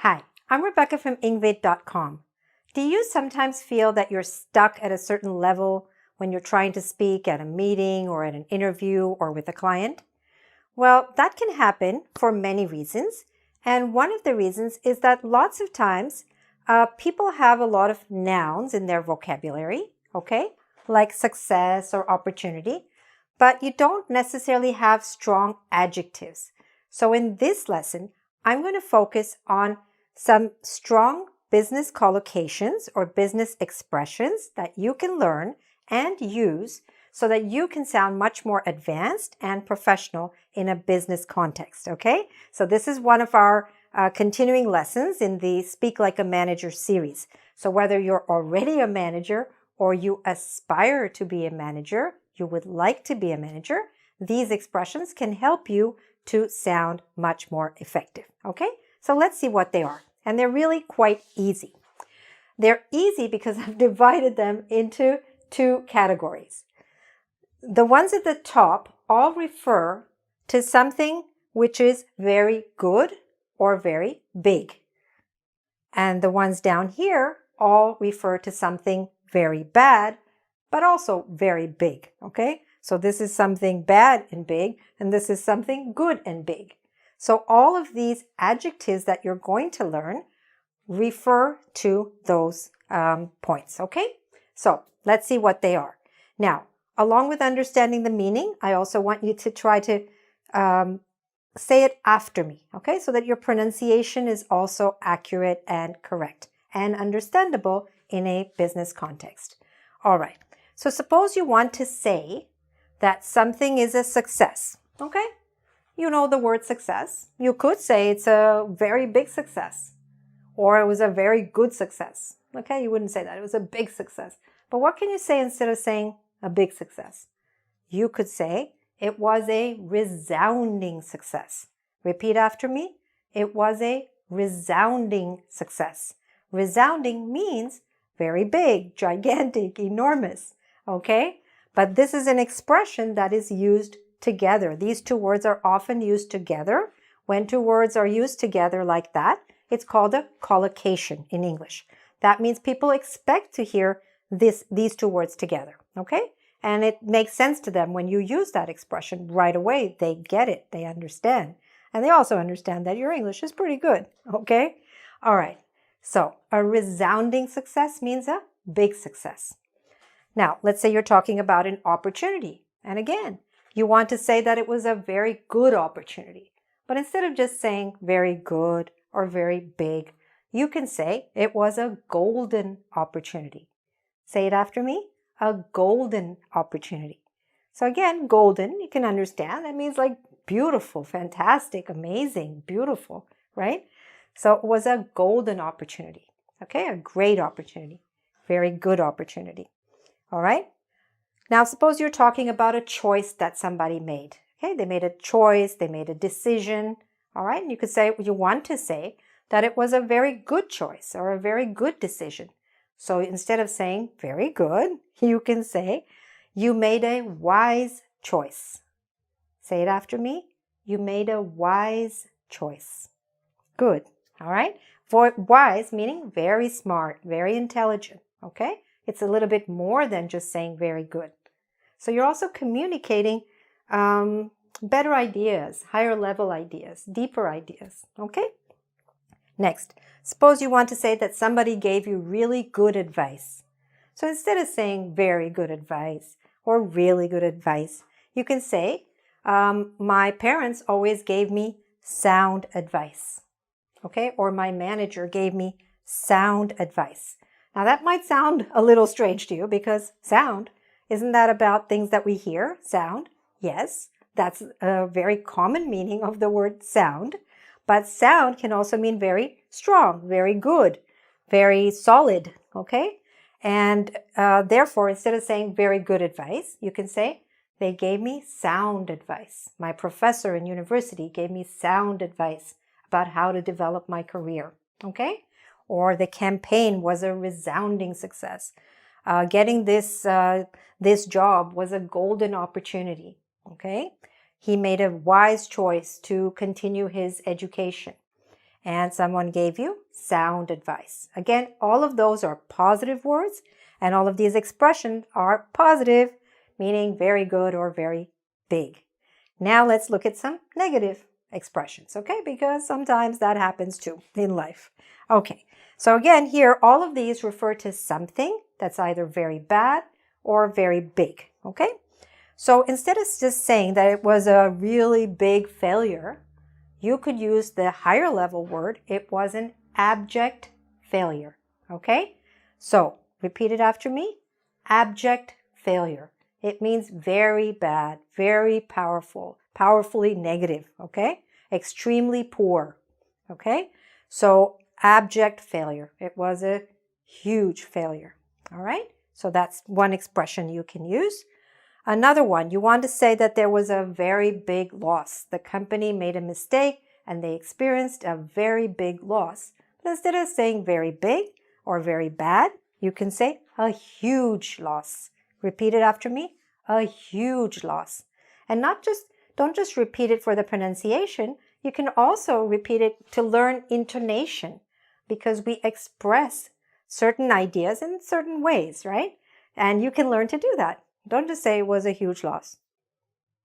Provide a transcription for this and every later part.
Hi, I'm Rebecca from ingvid.com. Do you sometimes feel that you're stuck at a certain level when you're trying to speak at a meeting or at an interview or with a client? Well, that can happen for many reasons. And one of the reasons is that lots of times people have a lot of nouns in their vocabulary, okay, like success or opportunity, but you don't necessarily have strong adjectives. So in this lesson, I'm going to focus on some strong business collocations or business expressions that you can learn and use so that you can sound much more advanced and professional in a business context, okay? So this is one of our continuing lessons in the Speak Like a Manager series. So whether you're already a manager or you aspire to be a manager, you would like to be a manager, these expressions can help you to sound much more effective, okay? So let's see what they are. And they're really quite easy. They're easy because I've divided them into two categories. The ones at the top all refer to something which is very good or very big. And the ones down here all refer to something very bad, but also very big, okay? So this is something bad and big, and this is something good and big. So all of these adjectives that you're going to learn refer to those points, okay? So let's see what they are. Now, along with understanding the meaning, I also want you to try to say it after me, okay? So that your pronunciation is also accurate and correct and understandable in a business context. All right. So suppose you want to say that something is a success, okay? You know the word success. You could say it's a very big success or it was a very good success, okay? You wouldn't say that. It was a big success. But what can you say instead of saying a big success? You could say it was a resounding success. Repeat after me. It was a resounding success. Resounding means very big, gigantic, enormous, okay? But this is an expression that is used together. These two words are often used together. When two words are used together like that, it's called a collocation in English. That means people expect to hear these two words together, okay? And it makes sense to them when you use that expression right away. They get it, they understand. And they also understand that your English is pretty good, okay? All right, so a resounding success means a big success. Now, let's say you're talking about an opportunity. And again, you want to say that it was a very good opportunity. But instead of just saying very good or very big, you can say it was a golden opportunity. Say it after me. A golden opportunity. So again, golden, you can understand. That means like beautiful, fantastic, amazing, beautiful, right? So it was a golden opportunity. Okay, a great opportunity. Very good opportunity. All right. Now, suppose you're talking about a choice that somebody made. Okay, they made a choice, they made a decision. All right, and you could say, you want to say that it was a very good choice or a very good decision. So instead of saying very good, you can say you made a wise choice. Say it after me. You made a wise choice. Good. All right. For wise meaning very smart, very intelligent. Okay. It's a little bit more than just saying very good. So you're also communicating better ideas, higher level ideas, deeper ideas. Okay. Next, suppose you want to say that somebody gave you really good advice. So instead of saying very good advice or really good advice, you can say, my parents always gave me sound advice. Okay, or my manager gave me sound advice. Now that might sound a little strange to you because sound, isn't that about things that we hear? Sound? Yes, that's a very common meaning of the word sound. But sound can also mean very strong, very good, very solid, okay? And therefore, instead of saying very good advice, you can say, they gave me sound advice. My professor in university gave me sound advice about how to develop my career, okay? Or the campaign was a resounding success. Getting this job was a golden opportunity, okay? He made a wise choice to continue his education. and someone gave you sound advice. Again, all of those are positive words, and all of these expressions are positive, meaning very good or very big. Now let's look at some negative expressions, okay? Because sometimes that happens too in life. Okay, so again, here, all of these refer to something that's either very bad or very big, okay? So instead of just saying that it was a really big failure, you could use the higher level word, it was an abject failure, okay? So repeat it after me, abject failure. It means very bad, very powerful, powerfully negative, okay? Extremely poor, okay? So abject failure, it was a huge failure, all right? So that's one expression you can use. Another one, you want to say that there was a very big loss. The company made a mistake and they experienced a very big loss. But instead of saying very big or very bad, you can say a huge loss. Repeat it after me, a huge loss. And don't just repeat it for the pronunciation, you can also repeat it to learn intonation, because we express certain ideas in certain ways, right? And you can learn to do that. Don't just say it was a huge loss.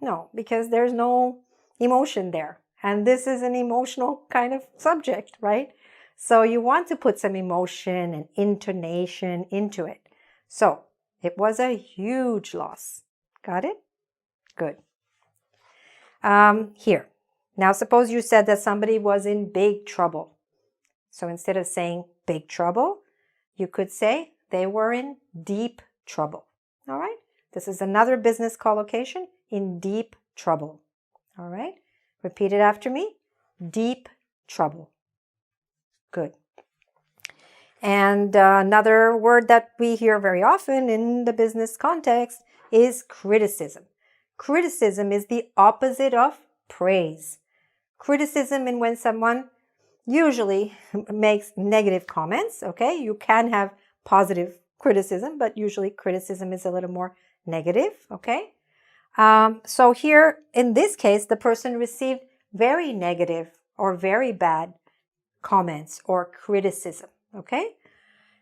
No, because there's no emotion there. And this is an emotional kind of subject, right? So you want to put some emotion and intonation into it. So it was a huge loss. Got it? Good. Here. Now suppose you said that somebody was in big trouble. So instead of saying big trouble, you could say they were in deep trouble. All right? This is another business collocation, in deep trouble. All right? Repeat it after me. Deep trouble. Good. And another word that we hear very often in the business context is criticism. Criticism is the opposite of praise. Criticism is when someone usually makes negative comments, okay? You can have positive criticism, but usually criticism is a little more negative, okay? So here, in this case, the person received very negative or very bad comments or criticism, okay?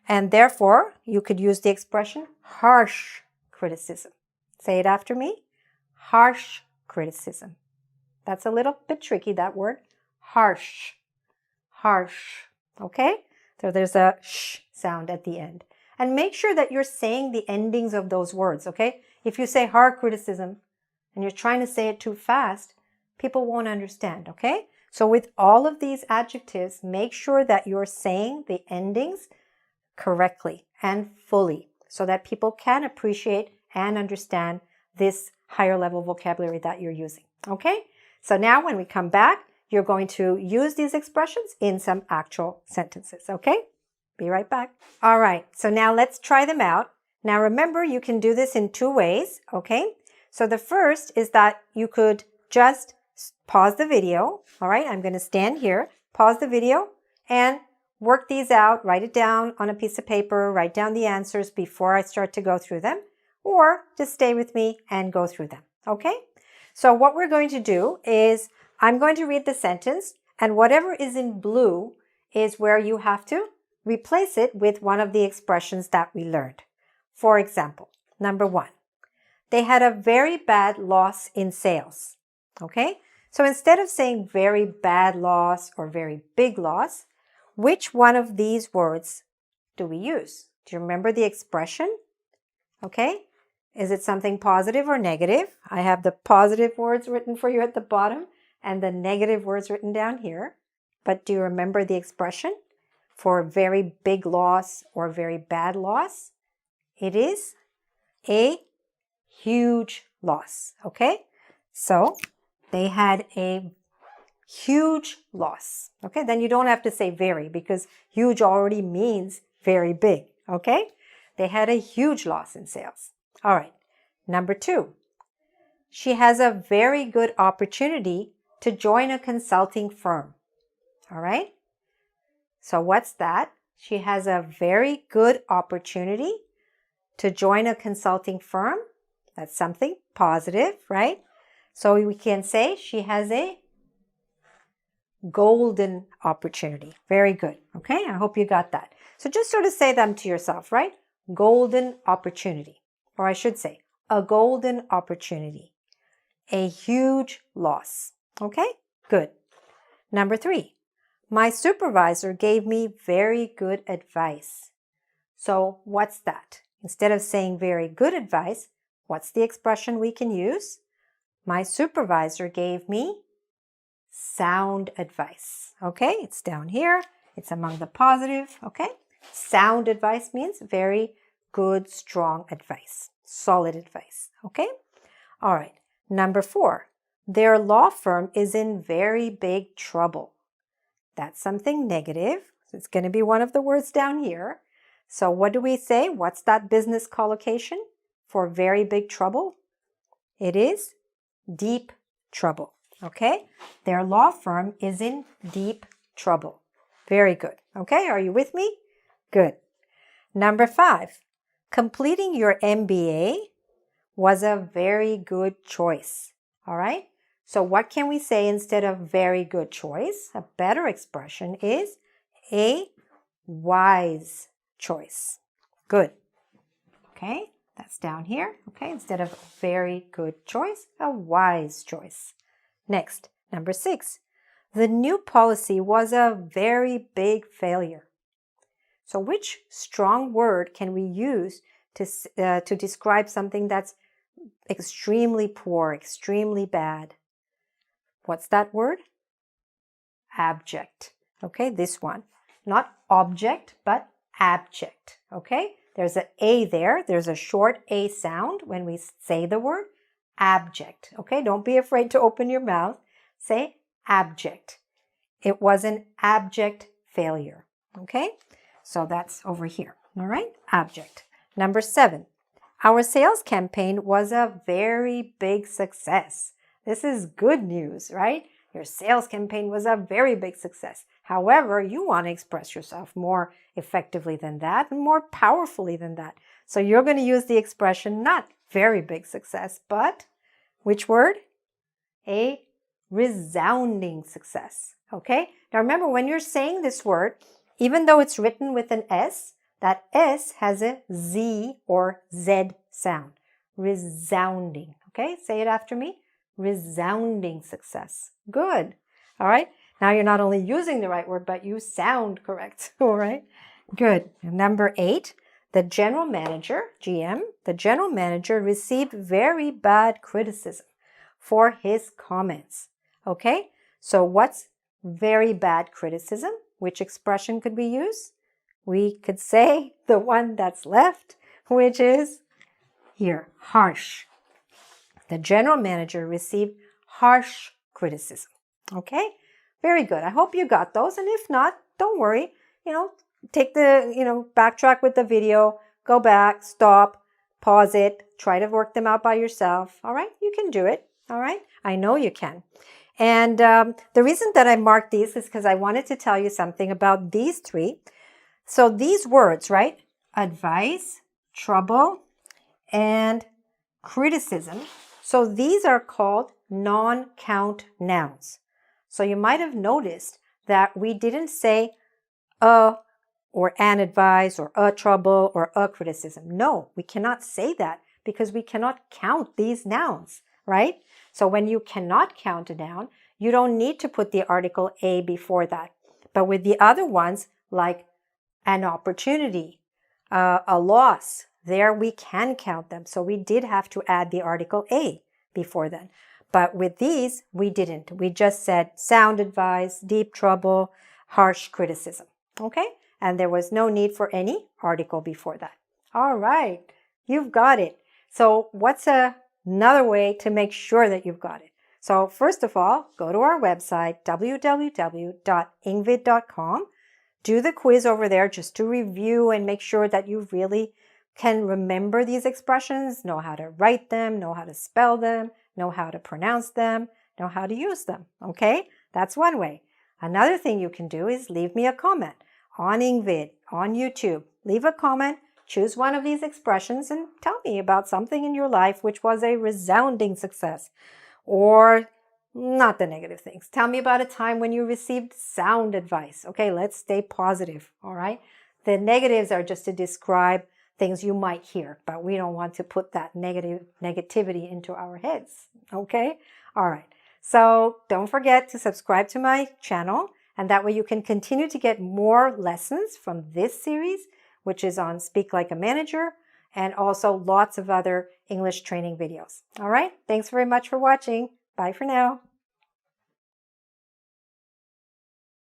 And therefore, you could use the expression harsh criticism. Say it after me. Harsh criticism. That's a little bit tricky, that word. Harsh. Harsh. Okay? So there's a sh sound at the end. And make sure that you're saying the endings of those words, okay? If you say hard criticism and you're trying to say it too fast, people won't understand, okay? So with all of these adjectives, make sure that you're saying the endings correctly and fully so that people can appreciate and understand this higher level vocabulary that you're using, okay? So now when we come back, you're going to use these expressions in some actual sentences, okay? Be right back. All right, so now let's try them out. Now remember, you can do this in two ways, okay? So the first is that you could just pause the video. All right, I'm going to stand here, pause the video, and work these out, write it down on a piece of paper, write down the answers before I start to go through them, or just stay with me and go through them, okay? So what we're going to do is I'm going to read the sentence, and whatever is in blue is where you have to replace it with one of the expressions that we learned. For example, number 1, they had a very bad loss in sales, okay? So instead of saying very bad loss or very big loss, which one of these words do we use? Do you remember the expression? Okay. Is it something positive or negative? I have the positive words written for you at the bottom and the negative words written down here. But do you remember the expression for very big loss or very bad loss? It is a huge loss. Okay. So they had a huge loss. Okay, then you don't have to say very because huge already means very big. Okay, they had a huge loss in sales. All right, number 2, she has a very good opportunity to join a consulting firm. All right, so what's that? She has a very good opportunity to join a consulting firm. That's something positive, right? So we can say she has a golden opportunity. Very good. Okay, I hope you got that. So just sort of say them to yourself, right? Golden opportunity. Or I should say, a golden opportunity. A huge loss. Okay, good. Number 3, my supervisor gave me very good advice. So what's that? Instead of saying very good advice, what's the expression we can use? My supervisor gave me sound advice. Okay, it's down here. It's among the positive. Okay, sound advice means very good, strong advice, solid advice. Okay, all right. Number 4, their law firm is in very big trouble. That's something negative. It's going to be one of the words down here. So what do we say? What's that business collocation for very big trouble? It is deep trouble. Okay? Their law firm is in deep trouble. Very good. Okay? Are you with me? Good. Number 5, completing your MBA was a very good choice. All right? So what can we say instead of very good choice? A better expression is a wise choice. Good. Okay, that's down here. Okay, instead of very good choice, a wise choice. Next, number 6. The new policy was a very big failure. So which strong word can we use to describe something that's extremely poor, extremely bad? What's that word? Abject. Okay, this one. Not object, but abject. Okay, there's an A there. There's a short A sound when we say the word abject. Okay, don't be afraid to open your mouth. Say abject. It was an abject failure. Okay, so that's over here. All right, abject. Number 7. Our sales campaign was a very big success. This is good news, right? Your sales campaign was a very big success. However, you want to express yourself more effectively than that and more powerfully than that. So you're going to use the expression not very big success, but which word? A resounding success. Okay? Now remember, when you're saying this word, even though it's written with an S, that S has a Z or Z sound. Resounding. Okay? Say it after me. Resounding success. Good. All right. Now you're not only using the right word, but you sound correct. All right. Good. Number 8, the general manager, GM, the general manager received very bad criticism for his comments. Okay. So what's very bad criticism? Which expression could we use? We could say the one that's left, which is here, harsh. The general manager received harsh criticism. Okay? Very good. I hope you got those. And if not, don't worry. Take the, backtrack with the video, go back, stop, pause it, try to work them out by yourself. All right? You can do it. All right? I know you can. And the reason that I marked these is because I wanted to tell you something about these 3. So these words, right? Advice, trouble, and criticism. So these are called non-count nouns. So you might have noticed that we didn't say a or an advice or a trouble or a criticism. No, we cannot say that because we cannot count these nouns, right? So when you cannot count a noun, you don't need to put the article a before that. But with the other ones, like an opportunity, a loss, there we can count them. So we did have to add the article a before then. But with these, we didn't. We just said sound advice, deep trouble, harsh criticism. Okay? And there was no need for any article before that. All right. You've got it. So what's another way to make sure that you've got it? So first of all, go to our website, www.ingvid.com. Do the quiz over there just to review and make sure that you really can remember these expressions, know how to write them, know how to spell them, know how to pronounce them, know how to use them. Okay? That's one way. Another thing you can do is leave me a comment on Ingvid, on YouTube. Leave a comment, choose one of these expressions, and tell me about something in your life which was a resounding success, or Not the negative things. Tell me about a time when you received sound advice. Okay, let's stay positive, all right? The negatives are just to describe things you might hear, but we don't want to put that negativity into our heads, okay? All right. So don't forget to subscribe to my channel, and that way you can continue to get more lessons from this series, which is on Speak Like a Manager, and also lots of other English training videos. All right. Thanks very much for watching. Bye for now.